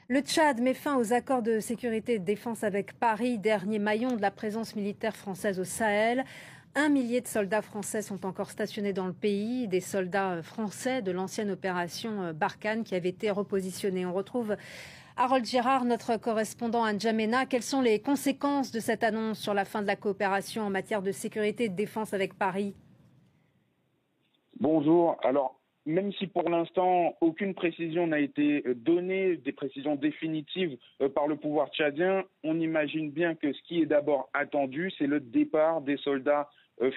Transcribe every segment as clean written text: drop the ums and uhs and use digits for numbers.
Le Tchad met fin aux accords de sécurité et de défense avec Paris, dernier maillon de la présence militaire française au Sahel. 1 millier de soldats français sont encore stationnés dans le pays, des soldats français de l'ancienne opération Barkhane qui avait été repositionnés. On retrouve Harold Gérard, notre correspondant à N'Djamena. Quelles sont les conséquences de cette annonce sur la fin de la coopération en matière de sécurité et de défense avec Paris? Bonjour. Alors, même si pour l'instant aucune précision n'a été donnée, des précisions définitives par le pouvoir tchadien, on imagine bien que ce qui est d'abord attendu, c'est le départ des soldats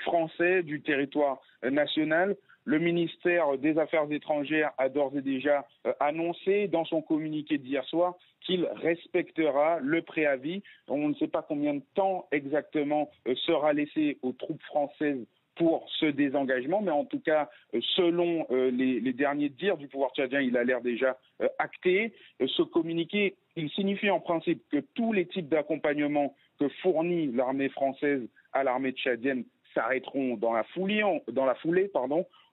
français du territoire national. Le ministère des Affaires étrangères a d'ores et déjà annoncé dans son communiqué d'hier soir qu'il respectera le préavis. On ne sait pas combien de temps exactement sera laissé aux troupes françaises pour ce désengagement, mais en tout cas, selon les derniers dires du pouvoir tchadien, il a l'air déjà acté. Ce communiqué, il signifie en principe que tous les types d'accompagnement que fournit l'armée française à l'armée tchadienne s'arrêteront dans la foulée.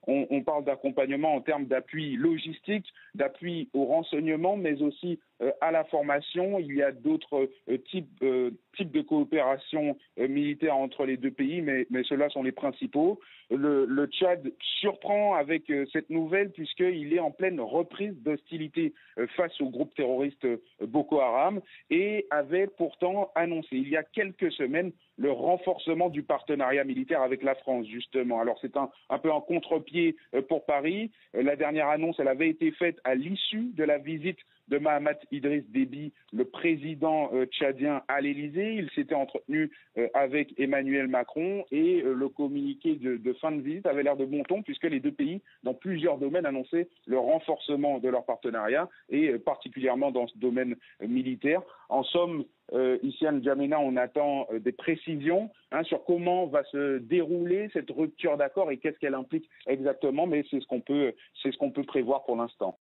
On parle d'accompagnement en termes d'appui logistique, d'appui au renseignement, mais aussi à la formation. Il y a d'autres types de coopération militaire entre les deux pays, mais ceux-là sont les principaux. Le Tchad surprend avec cette nouvelle puisqu'il est en pleine reprise d'hostilité face au groupe terroriste Boko Haram et avait pourtant annoncé il y a quelques semaines le renforcement du partenariat militaire avec la France, justement. Alors c'est un peu un contre-pied pour Paris. La dernière annonce, elle avait été faite à l'issue de la visite de Mahamat Idriss Déby, le président tchadien, à l'Élysée. Il s'était entretenu avec Emmanuel Macron et le communiqué de fin de visite avait l'air de bon ton puisque les deux pays, dans plusieurs domaines, annonçaient le renforcement de leur partenariat et particulièrement dans ce domaine militaire. En somme, ici à N'Djamena, on attend des précisions sur comment va se dérouler cette rupture d'accord et qu'est-ce qu'elle implique exactement, mais c'est ce qu'on peut prévoir pour l'instant.